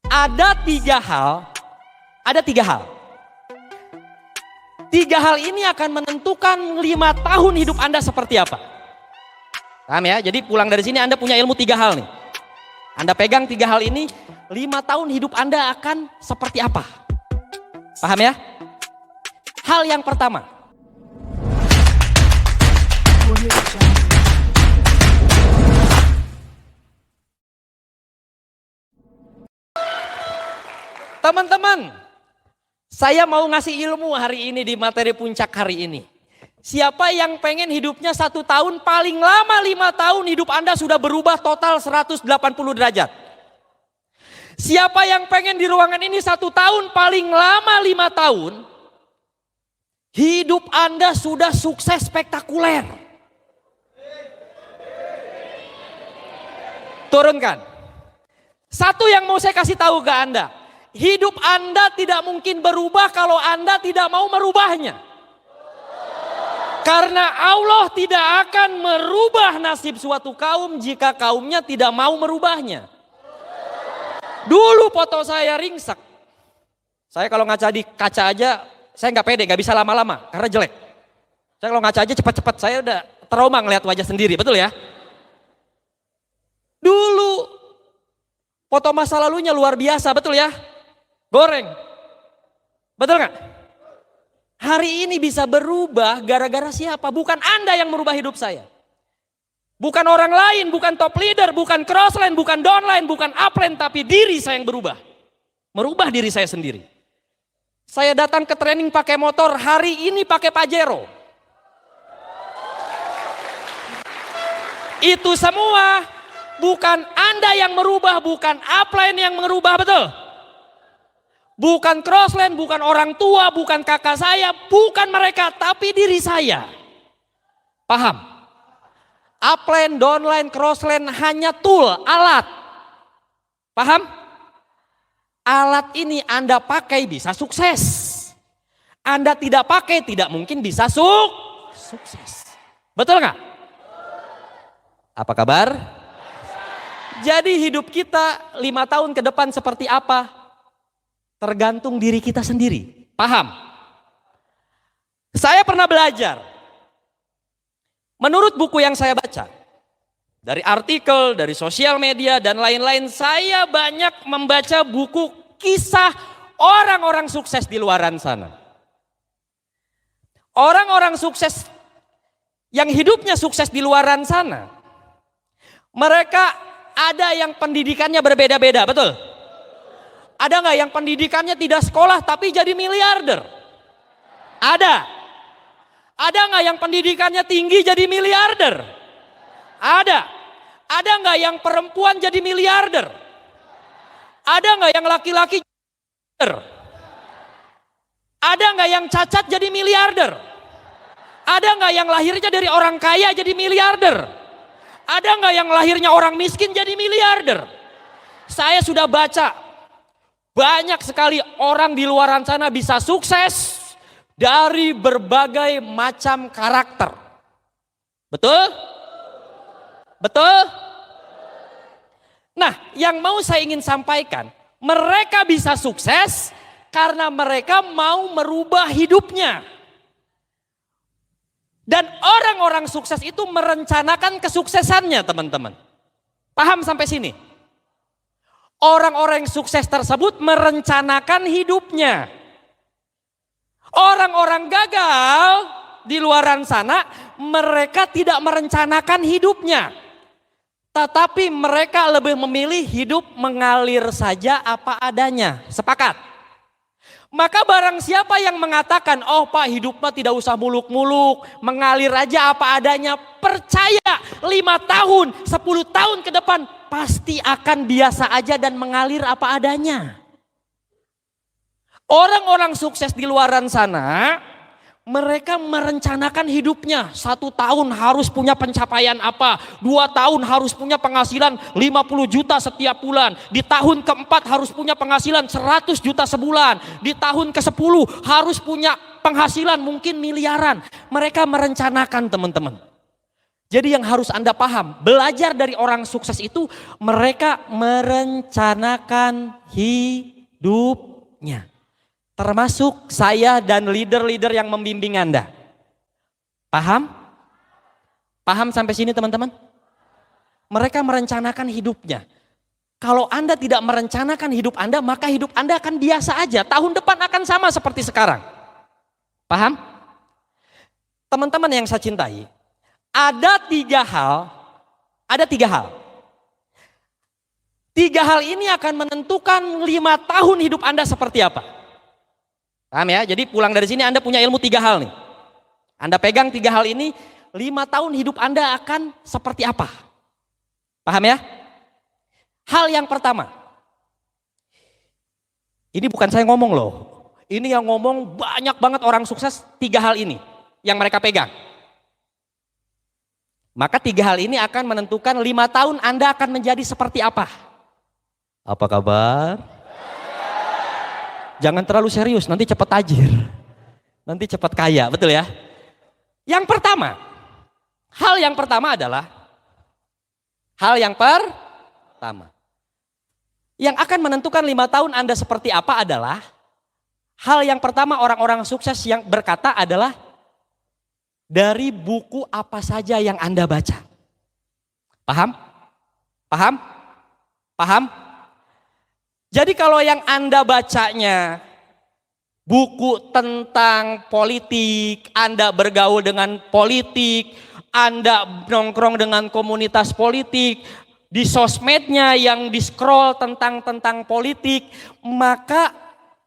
Ada tiga hal. Tiga hal ini akan menentukan 5 tahun hidup Anda seperti apa. Paham ya? Jadi pulang dari sini Anda punya ilmu 3 hal nih. Anda pegang 3 hal ini, 5 tahun hidup Anda akan seperti apa. Paham ya? Hal yang pertama. Teman-teman, saya mau ngasih ilmu hari ini di materi puncak hari ini. Siapa yang pengen hidupnya 1 tahun, paling lama 5 tahun hidup Anda sudah berubah total 180 derajat. Siapa yang pengen di ruangan ini 1 tahun, paling lama 5 tahun, hidup Anda sudah sukses spektakuler. Turunkan. Satu yang mau saya kasih tahu ke Anda. Hidup Anda tidak mungkin berubah kalau Anda tidak mau merubahnya. Karena Allah tidak akan merubah nasib suatu kaum jika kaumnya tidak mau merubahnya. Dulu foto saya ringsek. Saya kalau ngaca di kaca aja, saya nggak pede, nggak bisa lama-lama karena jelek. Saya kalau ngaca aja cepat-cepat, saya udah trauma ngeliat wajah sendiri, betul ya? Dulu foto masa lalunya luar biasa, betul ya? Goreng. Betul nggak? Hari ini bisa berubah gara-gara siapa? Bukan Anda yang merubah hidup saya. Bukan orang lain, bukan top leader, bukan crossline, bukan downline, bukan upline, tapi diri saya yang berubah. Merubah diri saya sendiri. Saya datang ke training pakai motor, hari ini pakai Pajero. Itu semua bukan Anda yang merubah, bukan upline yang merubah, betul? Bukan crossline, bukan orang tua, bukan kakak saya, bukan mereka, tapi diri saya. Paham? Upline, downline, crossline hanya tool, alat. Paham? Alat ini Anda pakai bisa sukses. Anda tidak pakai tidak mungkin bisa sukses. Betul nggak? Apa kabar? Jadi hidup kita 5 tahun ke depan seperti apa? Tergantung diri kita sendiri. Paham? Saya pernah belajar. Menurut buku yang saya baca, dari artikel, dari sosial media dan lain-lain, saya banyak membaca buku kisah orang-orang sukses di luaran sana. Orang-orang sukses yang hidupnya sukses di luaran sana, mereka ada yang pendidikannya berbeda-beda, betul? Ada nggak yang pendidikannya tidak sekolah tapi jadi miliarder? Ada. Ada nggak yang pendidikannya tinggi jadi miliarder? Ada. Ada nggak yang perempuan jadi miliarder? Ada nggak yang laki-laki jadi miliarder? Ada nggak yang cacat jadi miliarder? Ada nggak yang lahirnya dari orang kaya jadi miliarder? Ada nggak yang lahirnya orang miskin jadi miliarder? Saya sudah baca. Banyak sekali orang di luaran sana bisa sukses dari berbagai macam karakter. Betul? Betul? Nah, yang mau saya ingin sampaikan, mereka bisa sukses karena mereka mau merubah hidupnya. Dan orang-orang sukses itu merencanakan kesuksesannya, teman-teman. Paham sampai sini? Orang-orang yang sukses tersebut merencanakan hidupnya. Orang-orang gagal di luaran sana, mereka tidak merencanakan hidupnya. Tetapi mereka lebih memilih hidup mengalir saja apa adanya. Sepakat? Maka barang siapa yang mengatakan, oh Pak hidup mah tidak usah muluk-muluk, mengalir aja apa adanya. Percaya 5 tahun, 10 tahun ke depan pasti akan biasa aja dan mengalir apa adanya. Orang-orang sukses di luaran sana, mereka merencanakan hidupnya. 1 tahun harus punya pencapaian apa, 2 tahun harus punya penghasilan 50 juta setiap bulan. Di tahun keempat harus punya penghasilan 100 juta sebulan. Di tahun ke-10 harus punya penghasilan mungkin miliaran. Mereka merencanakan, teman-teman. Jadi yang harus Anda paham, belajar dari orang sukses itu mereka merencanakan hidupnya. Termasuk saya dan leader-leader yang membimbing Anda. Paham? Paham sampai sini teman-teman? Mereka merencanakan hidupnya. Kalau Anda tidak merencanakan hidup Anda, maka hidup Anda akan biasa aja. Tahun depan akan sama seperti sekarang. Paham? Teman-teman yang saya cintai, ada tiga hal. Tiga hal ini akan menentukan 5 tahun hidup Anda seperti apa. Paham ya? Jadi pulang dari sini Anda punya ilmu 3 hal nih. Anda pegang 3 hal ini, 5 tahun hidup Anda akan seperti apa. Paham ya? Hal yang pertama. Ini bukan saya ngomong loh. Ini yang ngomong banyak banget orang sukses, 3 hal ini yang mereka pegang. Maka 3 hal ini akan menentukan 5 tahun Anda akan menjadi seperti apa. Apa kabar? Jangan terlalu serius, nanti cepat tajir. Nanti cepat kaya, betul ya? Yang pertama, hal yang pertama adalah, yang akan menentukan 5 tahun Anda seperti apa adalah, hal yang pertama orang-orang sukses yang berkata adalah, dari buku apa saja yang Anda baca. Paham? Paham? Paham? Jadi kalau yang Anda bacanya buku tentang politik, Anda bergaul dengan politik, Anda nongkrong dengan komunitas politik, di sosmednya yang di-scroll tentang politik, maka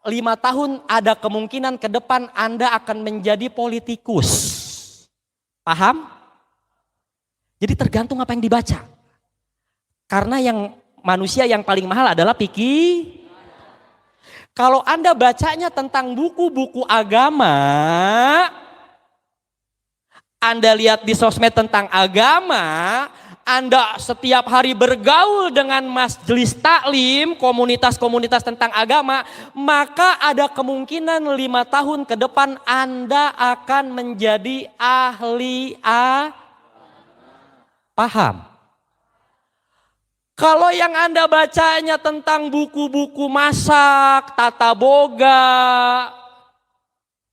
5 tahun ada kemungkinan ke depan Anda akan menjadi politikus. Paham? Jadi tergantung apa yang dibaca. Karena yang manusia yang paling mahal adalah pikir. Kalau Anda bacanya tentang buku-buku agama, Anda lihat di sosmed tentang agama, Anda setiap hari bergaul dengan majelis taklim, komunitas-komunitas tentang agama, maka ada kemungkinan 5 tahun ke depan Anda akan menjadi ahli paham. Kalau yang Anda bacanya tentang buku-buku masak, tata boga,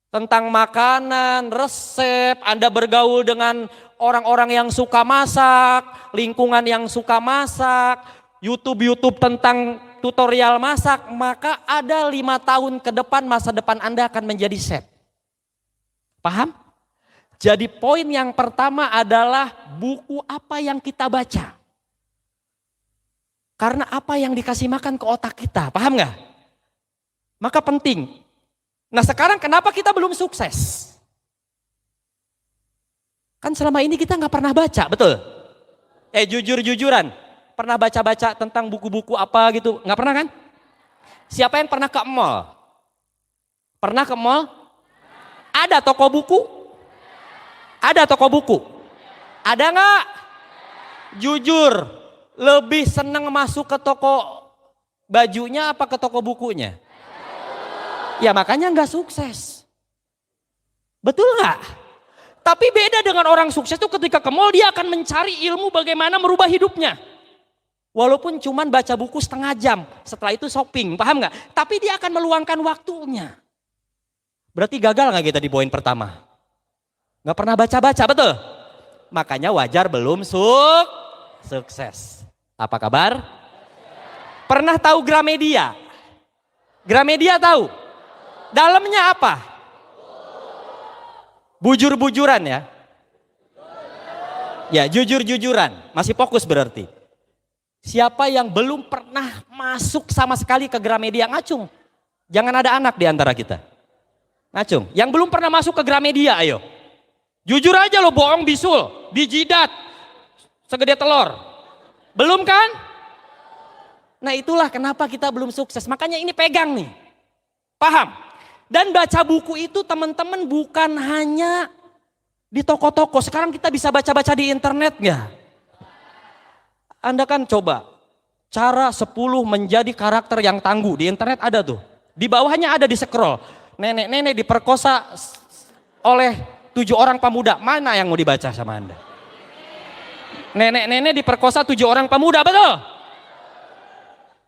tentang makanan, resep, Anda bergaul dengan orang-orang yang suka masak, lingkungan yang suka masak, YouTube tentang tutorial masak, maka ada 5 tahun ke depan masa depan Anda akan menjadi set. Paham? Jadi poin yang pertama adalah buku apa yang kita baca. Karena apa yang dikasih makan ke otak kita, paham gak? Maka penting. Nah sekarang kenapa kita belum sukses? Kan selama ini kita nggak pernah baca, betul? Jujur-jujuran, pernah baca-baca tentang buku-buku apa gitu? Nggak pernah kan? Siapa yang pernah ke mall? Pernah ke mall? Ada toko buku? Ada toko buku? Ada nggak? Jujur, lebih seneng masuk ke toko bajunya apa ke toko bukunya? Ya makanya nggak sukses. Betul nggak? Tapi beda dengan orang sukses itu ketika ke mall dia akan mencari ilmu bagaimana merubah hidupnya. Walaupun cuman baca buku setengah jam, setelah itu shopping, paham nggak? Tapi dia akan meluangkan waktunya. Berarti gagal nggak kita di poin pertama? Nggak pernah baca-baca, betul? Makanya wajar belum sukses. Apa kabar? Pernah tahu Gramedia? Gramedia tahu? Dalamnya apa? Bujur-bujuran ya? Ya jujur-jujuran, masih fokus berarti. Siapa yang belum pernah masuk sama sekali ke Gramedia, ngacung. Jangan ada anak di antara kita. Ngacung, yang belum pernah masuk ke Gramedia ayo. Jujur aja lo bohong bisul, dijidat, segede telur. Belum kan? Nah itulah kenapa kita belum sukses, makanya ini pegang nih. Paham? Dan baca buku itu teman-teman bukan hanya di toko-toko. Sekarang kita bisa baca-baca di internet nggak? Anda kan coba cara 10 menjadi karakter yang tangguh. Di internet ada tuh. Di bawahnya ada di scroll. Nenek-nenek diperkosa oleh 7 orang pemuda. Mana yang mau dibaca sama Anda? Nenek-nenek diperkosa 7 orang pemuda, betul?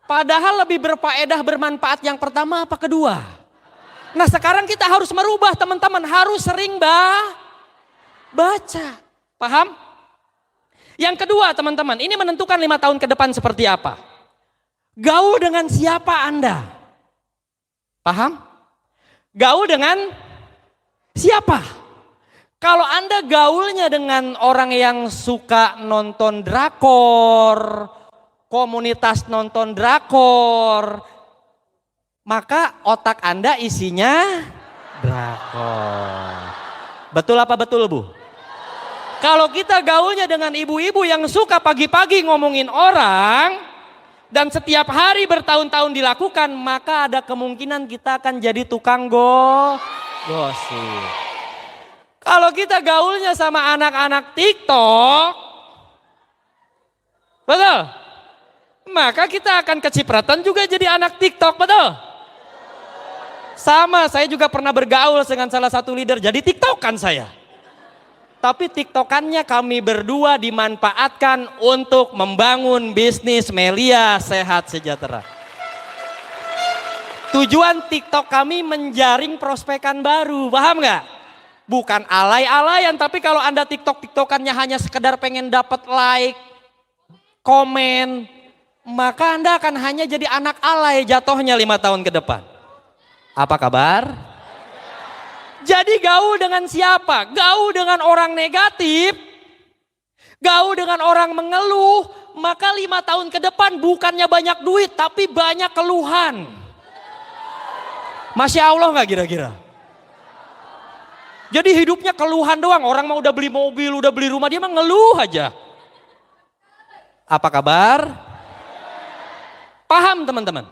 Padahal lebih berfaedah bermanfaat yang pertama apa kedua? Nah sekarang kita harus merubah teman-teman, harus sering baca. Paham? Yang kedua teman-teman, ini menentukan 5 tahun ke depan seperti apa. Gaul dengan siapa Anda? Paham? Gaul dengan siapa? Kalau Anda gaulnya dengan orang yang suka nonton drakor, komunitas nonton drakor, maka otak Anda isinya drakor. Betul apa betul Bu? Kalau kita gaulnya dengan ibu-ibu yang suka pagi-pagi ngomongin orang dan setiap hari bertahun-tahun dilakukan, maka ada kemungkinan kita akan jadi tukang gosip. Kalau kita gaulnya sama anak-anak TikTok, betul? Maka kita akan kecipratan juga jadi anak TikTok, betul? Sama, saya juga pernah bergaul dengan salah satu leader, jadi TikTokan saya. Tapi TikTokannya kami berdua dimanfaatkan untuk membangun bisnis Melia Sehat Sejahtera. Tujuan TikTok kami menjaring prospekan baru, paham nggak? Bukan alay-alayan, tapi kalau Anda TikTokannya hanya sekedar pengen dapat like, komen, maka Anda akan hanya jadi anak alay jatuhnya 5 tahun ke depan. Apa kabar? Jadi gaul dengan siapa? Gaul dengan orang negatif, gaul dengan orang mengeluh, maka 5 tahun ke depan bukannya banyak duit tapi banyak keluhan. Masya Allah nggak kira-kira? Jadi hidupnya keluhan doang, orang mah udah beli mobil, udah beli rumah, dia mah ngeluh aja. Apa kabar? Paham teman-teman?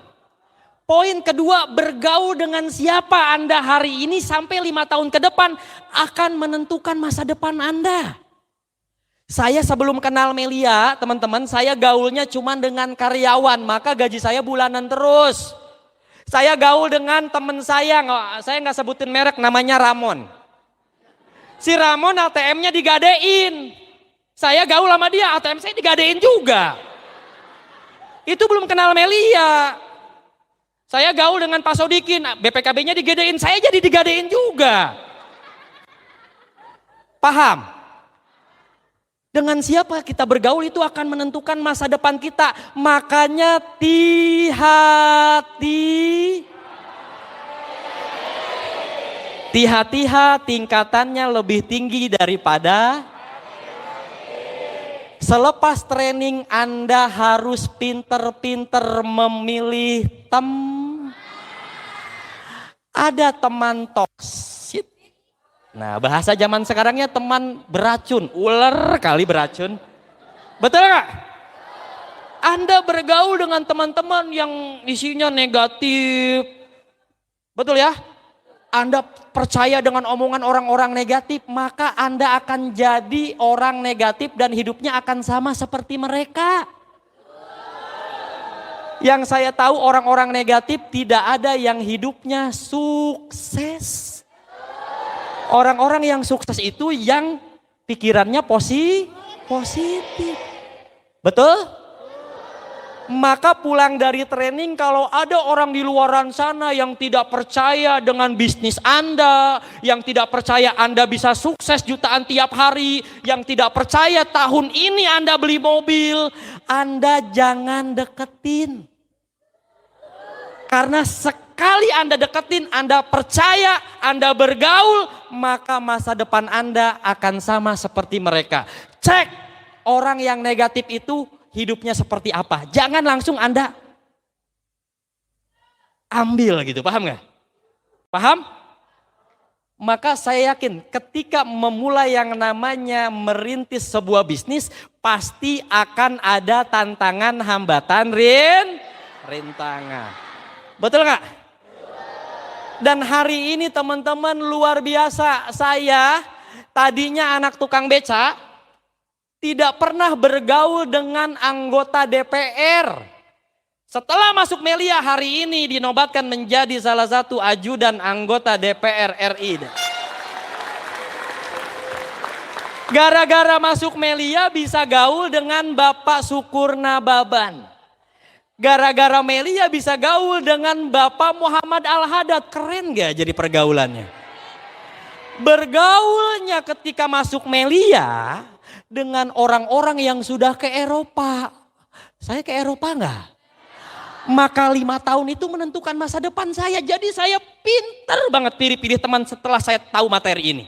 Poin kedua, bergaul dengan siapa Anda hari ini sampai 5 tahun ke depan akan menentukan masa depan Anda. Saya sebelum kenal Melia, teman-teman, saya gaulnya cuma dengan karyawan, maka gaji saya bulanan terus. Saya gaul dengan teman saya nggak sebutin merek, namanya Ramon. Si Ramon ATM-nya digadein. Saya gaul sama dia, ATM saya digadein juga. Itu belum kenal Melia. Saya gaul dengan Pak Sodikin, BPKB-nya digadein, saya jadi digadein juga. Paham? Dengan siapa kita bergaul itu akan menentukan masa depan kita. Makanya hati-hati tingkatannya lebih tinggi daripada. Selepas training Anda harus pinter-pinter memilih Ada teman toksit. Nah bahasa zaman sekarangnya teman beracun, ular kali beracun. Betul gak? Anda bergaul dengan teman-teman yang isinya negatif. Betul ya? Anda percaya dengan omongan orang-orang negatif, maka Anda akan jadi orang negatif dan hidupnya akan sama seperti mereka. Yang saya tahu orang-orang negatif tidak ada yang hidupnya sukses. Orang-orang yang sukses itu yang pikirannya positif. Betul? Maka pulang dari training kalau ada orang di luaran sana yang tidak percaya dengan bisnis Anda, yang tidak percaya Anda bisa sukses jutaan tiap hari, yang tidak percaya tahun ini Anda beli mobil, Anda jangan deketin. Karena sekali Anda deketin, Anda percaya, Anda bergaul, maka masa depan Anda akan sama seperti mereka. Cek orang yang negatif itu hidupnya seperti apa. Jangan langsung Anda ambil gitu, paham gak? Paham? Maka saya yakin ketika memulai yang namanya merintis sebuah bisnis, pasti akan ada tantangan, hambatan, rintangan. Betul gak? Dan hari ini teman-teman luar biasa, saya tadinya anak tukang beca, tidak pernah bergaul dengan anggota DPR. Setelah masuk Melia hari ini dinobatkan menjadi salah satu ajudan anggota DPR RI. Gara-gara masuk Melia bisa gaul dengan Bapak Sukurna Baban. Gara-gara Melia bisa gaul dengan Bapak Muhammad Al-Hadad. Keren gak jadi pergaulannya? Bergaulnya ketika masuk Melia dengan orang-orang yang sudah ke Eropa. Saya ke Eropa enggak? Maka 5 tahun itu menentukan masa depan saya. Jadi saya pinter banget pilih-pilih teman setelah saya tahu materi ini.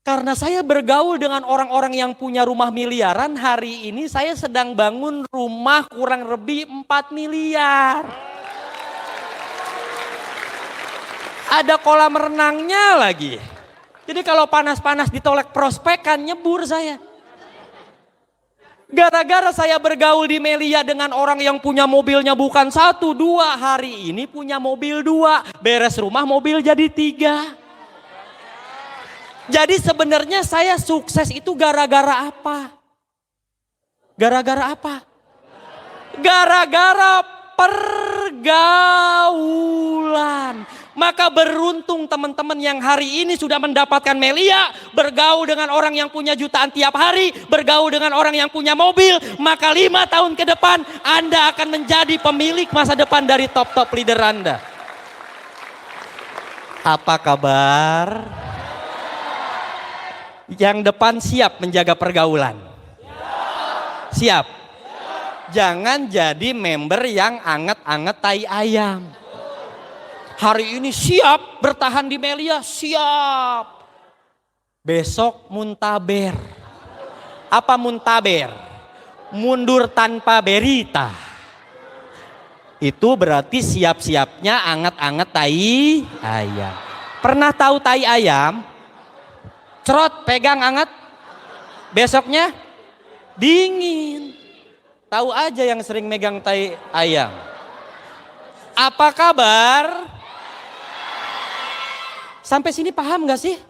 Karena saya bergaul dengan orang-orang yang punya rumah miliaran, hari ini saya sedang bangun rumah kurang lebih 4 miliar. Ada kolam renangnya lagi. Jadi kalau panas-panas ditolak prospekan nyebur saya. Gara-gara saya bergaul di Melia dengan orang yang punya mobilnya bukan 1, 2. Hari ini punya mobil 2. Beres rumah mobil jadi 3. Jadi sebenarnya saya sukses itu gara-gara apa? Gara-gara apa? Gara-gara pergaulan. Maka beruntung teman-teman yang hari ini sudah mendapatkan Melia, bergaul dengan orang yang punya jutaan tiap hari, bergaul dengan orang yang punya mobil, maka 5 tahun ke depan Anda akan menjadi pemilik masa depan dari top-top leader Anda. Apa kabar? Yang depan siap menjaga pergaulan? Siap? Jangan jadi member yang anget-anget tai ayam. Hari ini siap bertahan di Melia, siap. Besok muntaber. Apa muntaber? Mundur tanpa berita. Itu berarti siap-siapnya anget-anget tai ayam. Pernah tahu tai ayam? Cerot, pegang anget, besoknya dingin. Tahu aja yang sering megang tai ayam. Apa kabar? Sampai sini paham gak sih?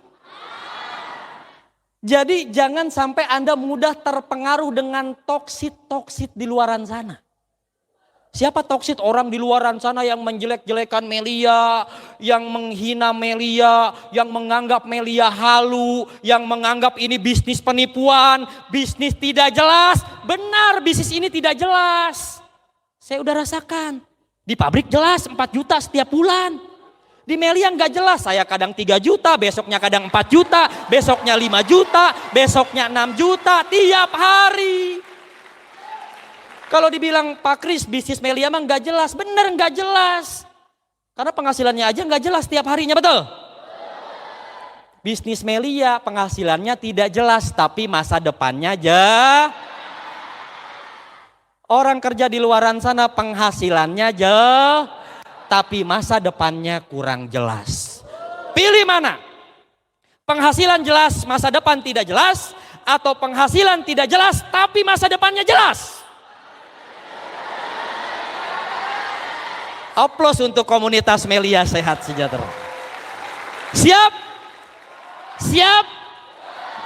Jadi jangan sampai Anda mudah terpengaruh dengan toksit-toksit di luaran sana. Siapa toksit? Orang di luaran sana yang menjelek-jelekan Melia, yang menghina Melia, yang menganggap Melia halu, yang menganggap ini bisnis penipuan, bisnis tidak jelas. Benar, bisnis ini tidak jelas. Saya udah rasakan. Di pabrik jelas 4 juta setiap bulan. Di Melia nggak jelas, saya kadang 3 juta, besoknya kadang 4 juta, besoknya 5 juta, besoknya 6 juta tiap hari. Kalau dibilang Pak Kris bisnis Melia mah nggak jelas, bener nggak jelas. Karena penghasilannya aja nggak jelas tiap harinya, betul? Bisnis Melia penghasilannya tidak jelas, tapi masa depannya aja. Orang kerja di luaran sana penghasilannya aja, tapi masa depannya kurang jelas. Pilih mana? Penghasilan jelas, masa depan tidak jelas, atau penghasilan tidak jelas, tapi masa depannya jelas? Aplaus untuk komunitas Melia Sehat Sejahtera. Siap? Siap?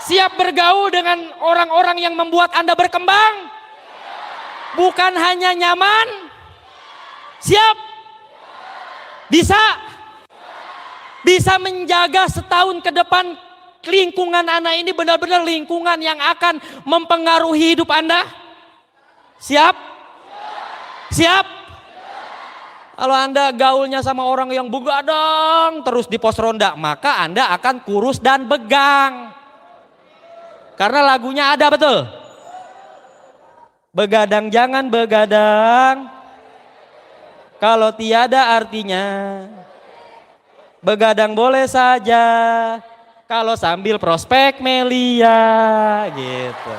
Siap bergaul dengan orang-orang yang membuat Anda berkembang? Bukan hanya nyaman? Siap? Bisa? Bisa menjaga setahun ke depan lingkungan Anda ini benar-benar lingkungan yang akan mempengaruhi hidup Anda? Siap? Siap? Kalau Anda gaulnya sama orang yang begadang terus di pos ronda, maka Anda akan kurus dan begang. Karena lagunya ada, betul? Begadang jangan begadang, kalau tiada artinya. Begadang boleh saja, kalau sambil prospek Melia, gitu.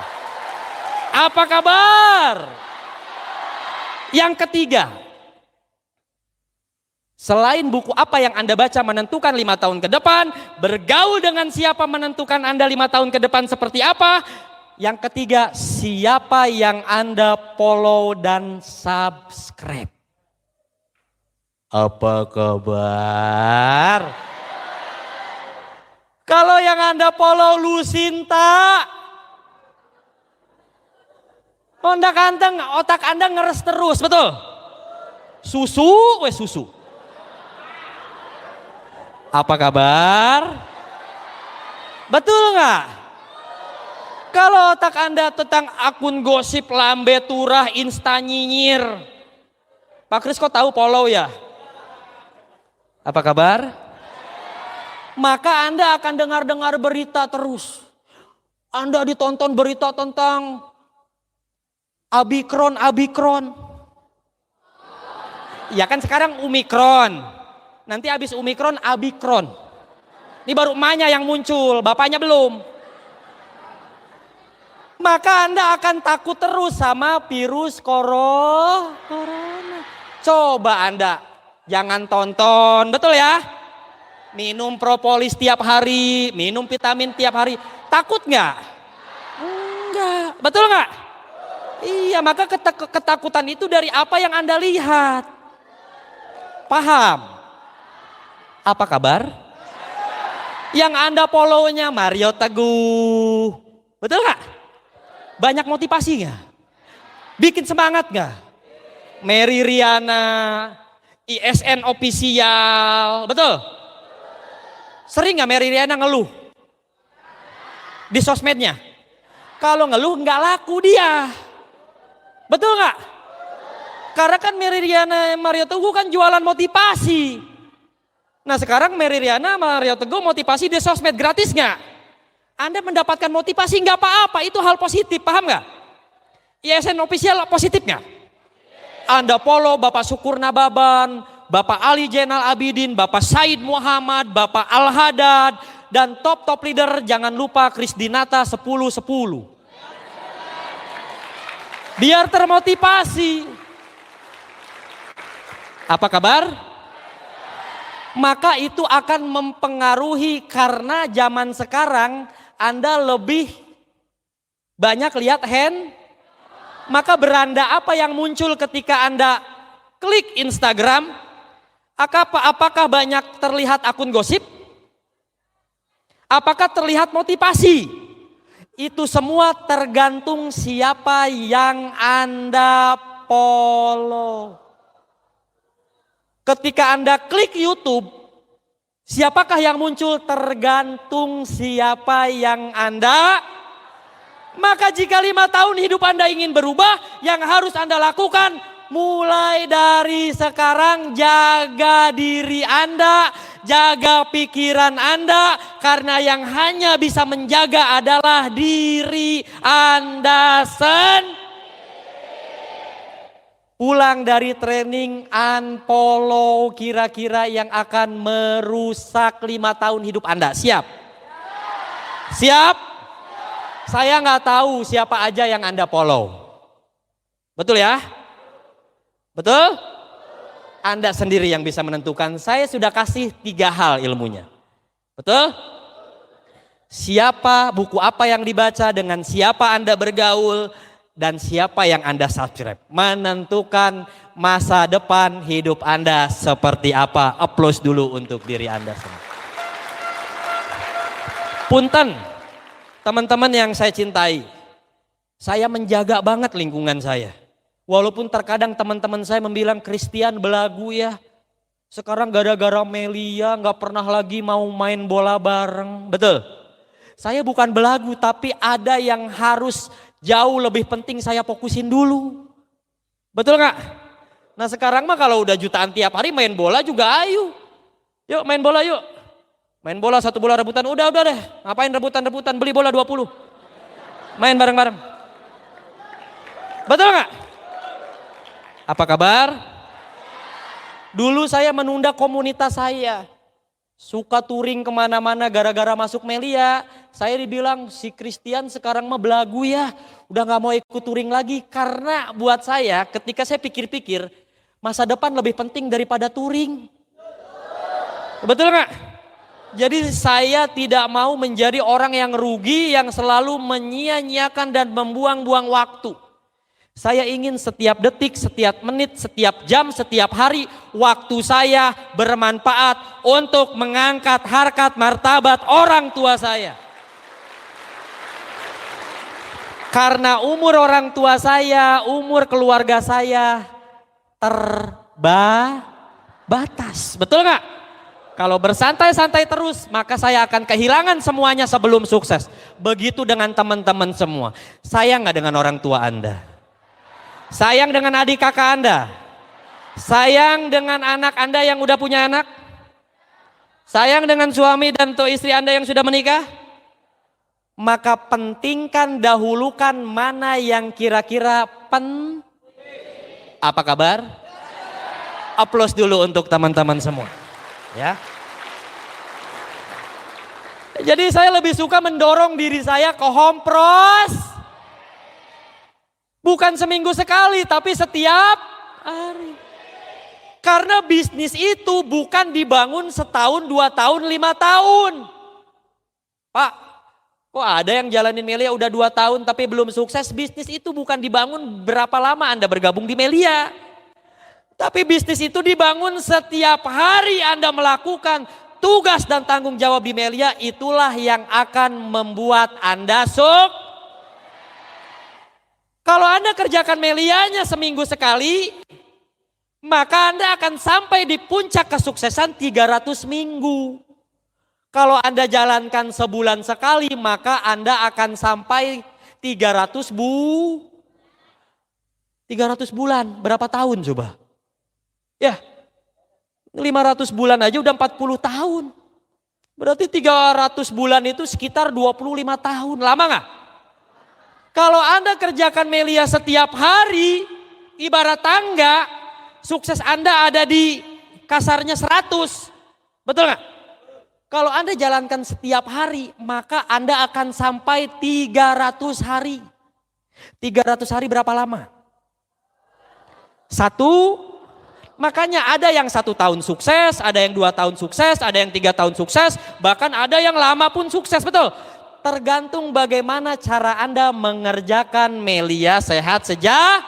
Apa kabar? Yang ketiga. Selain buku apa yang Anda baca menentukan 5 tahun ke depan, bergaul dengan siapa menentukan Anda 5 tahun ke depan seperti apa. Yang ketiga, siapa yang Anda follow dan subscribe. Apa kabar? Kalau yang Anda follow Lucinta, Honda kanteng, otak Anda ngeres terus, betul? Susu, susu. Apa kabar? Betul nggak? Kalau otak Anda tentang akun gosip, lambe turah, insta nyinyir. Pak Kris kok tahu follow ya? Apa kabar? Maka Anda akan dengar-dengar berita terus. Anda ditonton berita tentang Abikron. Ya kan sekarang Omikron. Nanti habis Omikron, Abikron. Ini baru emaknya yang muncul, bapaknya belum. Maka Anda akan takut terus sama virus corona. Coba Anda jangan tonton, betul ya? Minum propolis tiap hari, minum vitamin tiap hari. Takut nggak? Enggak, betul nggak? Iya, maka ketakutan itu dari apa yang Anda lihat. Paham? Apa kabar? Yang Anda follow-nya Mario Teguh. Betul nggak? Banyak motivasi nggak? Bikin semangat nggak? Mary Riana, ISN official, betul? Sering nggak Mary Riana ngeluh? Di sosmednya? Kalau ngeluh nggak laku dia. Betul nggak? Karena kan Mary Riana Mario Teguh kan jualan motivasi. Nah sekarang Mary Riana Mario Teguh motivasi di sosmed gratis nggak? Anda mendapatkan motivasi nggak apa-apa, itu hal positif, paham nggak? ISN official positif nggak? Anda follow Bapak Syukur Nababan, Bapak Ali Zainal Abidin, Bapak Said Muhammad, Bapak Al Hadad, dan top leader jangan lupa Krisdinata 10-10. Biar termotivasi. Apa kabar? Maka itu akan mempengaruhi karena zaman sekarang Anda lebih banyak lihat maka beranda apa yang muncul ketika Anda klik Instagram? Apakah banyak terlihat akun gosip? Apakah terlihat motivasi? Itu semua tergantung siapa yang Anda follow. Ketika Anda klik YouTube, siapakah yang muncul? Tergantung siapa yang Anda. Maka jika 5 tahun hidup Anda ingin berubah, yang harus Anda lakukan mulai dari sekarang jaga diri Anda, jaga pikiran Anda, karena yang hanya bisa menjaga adalah diri Anda sendiri. Pulang dari training, unfollow kira-kira yang akan merusak 5 tahun hidup Anda. Siap? Siap? Saya nggak tahu siapa aja yang Anda follow. Betul ya? Betul? Anda sendiri yang bisa menentukan. Saya sudah kasih 3 hal ilmunya. Betul? Siapa, buku apa yang dibaca, dengan siapa Anda bergaul, dan siapa yang Anda subscribe. Menentukan masa depan hidup Anda seperti apa. Applause dulu untuk diri Anda sendiri. Punten, teman-teman yang saya cintai. Saya menjaga banget lingkungan saya. Walaupun terkadang teman-teman saya membilang Christian belagu ya. Sekarang gara-gara Melia gak pernah lagi mau main bola bareng. Betul? Saya bukan belagu tapi ada yang harus jauh lebih penting saya fokusin dulu. Betul gak? Nah sekarang mah kalau udah jutaan tiap hari main bola juga ayo. Yuk main bola yuk. Main bola 1 bola rebutan, udah deh. Ngapain rebutan, beli bola 20. Main bareng-bareng. Betul gak? Apa kabar? Dulu saya menunda komunitas saya. Suka touring kemana-mana gara-gara masuk Melia. Saya dibilang si Christian sekarang mah belagu ya. Udah gak mau ikut touring lagi. Karena buat saya ketika saya pikir-pikir. Masa depan lebih penting daripada touring. Betul gak? Jadi saya tidak mau menjadi orang yang rugi. Yang selalu menyia-nyiakan dan membuang-buang waktu. Saya ingin setiap detik, setiap menit, setiap jam, setiap hari waktu saya bermanfaat untuk mengangkat harkat martabat orang tua saya. Karena umur orang tua saya, umur keluarga saya terbatas. Betul gak? Kalau bersantai-santai terus, maka saya akan kehilangan semuanya sebelum sukses. Begitu dengan teman-teman semua. Sayang nggak dengan orang tua Anda? Sayang dengan adik kakak Anda? Sayang dengan anak Anda yang udah punya anak? Sayang dengan suami dan atau istri Anda yang sudah menikah? Maka pentingkan, dahulukan mana yang kira-kira Apa kabar? Aplaus dulu untuk teman-teman semua. Ya. Jadi saya lebih suka mendorong diri saya ke Hompros. Bukan seminggu sekali, tapi setiap hari. Karena bisnis itu bukan dibangun setahun, 2 tahun, 5 tahun. Pak, kok ada yang jalanin Melia udah 2 tahun tapi belum sukses? Bisnis itu bukan dibangun berapa lama Anda bergabung di Melia. Tapi bisnis itu dibangun setiap hari Anda melakukan tugas dan tanggung jawab di Melia. Itulah yang akan membuat Anda sukses. Kalau Anda kerjakan Melianya seminggu sekali, maka Anda akan sampai di puncak kesuksesan 300 minggu. Kalau Anda jalankan sebulan sekali, maka Anda akan sampai 300 bulan. Berapa tahun coba? Ya, 500 bulan aja udah 40 tahun. Berarti 300 bulan itu sekitar 25 tahun. Lama gak? Kalau Anda kerjakan Melia setiap hari, ibarat tangga, sukses Anda ada di kasarnya 100. Betul gak? Kalau Anda jalankan setiap hari, maka Anda akan sampai 300 hari. 300 hari berapa lama? Makanya ada yang 1 tahun sukses, ada yang 2 tahun sukses, ada yang 3 tahun sukses, bahkan ada yang lama pun sukses, betul. Tergantung bagaimana cara Anda mengerjakan Melia sehat sejak.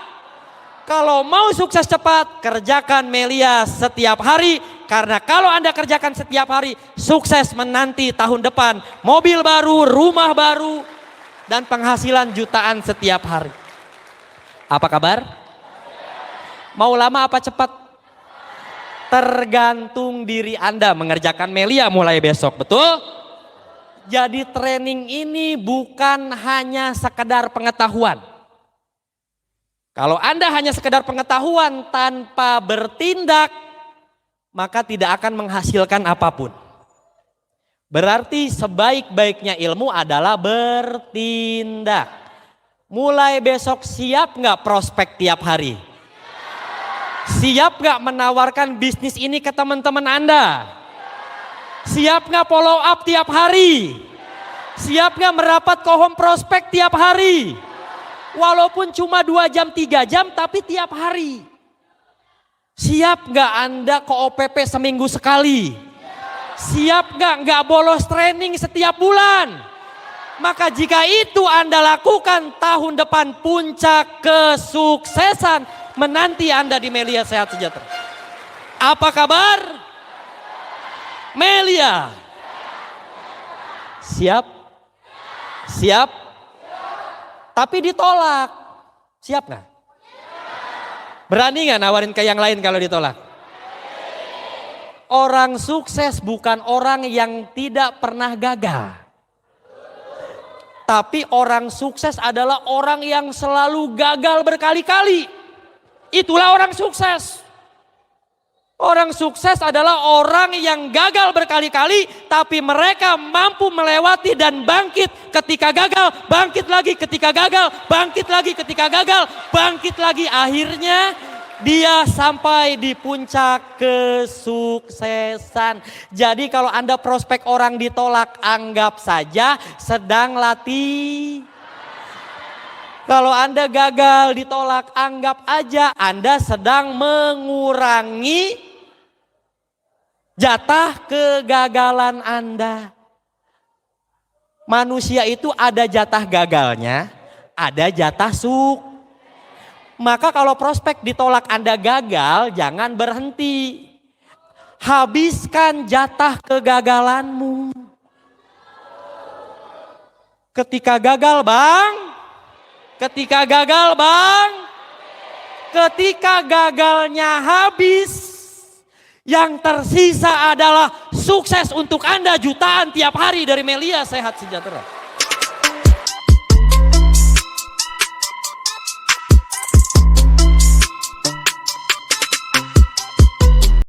Kalau mau sukses cepat, kerjakan Melia setiap hari. Karena kalau Anda kerjakan setiap hari, sukses menanti tahun depan. Mobil baru, rumah baru, dan penghasilan jutaan setiap hari. Apa kabar? Mau lama apa cepat? Tergantung diri Anda mengerjakan Melia mulai besok, betul? Jadi training ini bukan hanya sekedar pengetahuan. Kalau Anda hanya sekedar pengetahuan tanpa bertindak, maka tidak akan menghasilkan apapun. Berarti sebaik-baiknya ilmu adalah bertindak. Mulai besok siap nggak prospek tiap hari? Siap gak menawarkan bisnis ini ke teman-teman Anda? Siap gak follow up tiap hari? Siap gak merapat ke home prospek tiap hari? Walaupun cuma 2 jam 3 jam tapi tiap hari. Siap gak Anda ke OPP seminggu sekali? Siap gak bolos training setiap bulan? Maka jika itu Anda lakukan, tahun depan puncak kesuksesan menanti Anda di Melia Sehat Sejahtera. Apa kabar? Melia. Siap? Siap? Tapi ditolak. Siap gak? Berani gak nawarin ke yang lain kalau ditolak? Orang sukses bukan orang yang tidak pernah gagal. Tapi orang sukses adalah orang yang selalu gagal berkali-kali. Itulah orang sukses. Orang sukses adalah orang yang gagal berkali-kali, tapi mereka mampu melewati dan bangkit ketika gagal, bangkit lagi ketika gagal, bangkit lagi ketika gagal, bangkit lagi. Akhirnya dia sampai di puncak kesuksesan. Jadi kalau Anda prospek orang ditolak, anggap saja sedang latih. Kalau Anda gagal ditolak, anggap aja Anda sedang mengurangi jatah kegagalan Anda. Manusia itu ada jatah gagalnya, ada jatah sukses. Maka kalau prospek ditolak Anda gagal, jangan berhenti. Habiskan jatah kegagalanmu. Ketika gagal bang, ketika gagal bang, ketika gagalnya habis, Yang tersisa adalah sukses untuk Anda jutaan tiap hari dari Melia Sehat Sejahtera.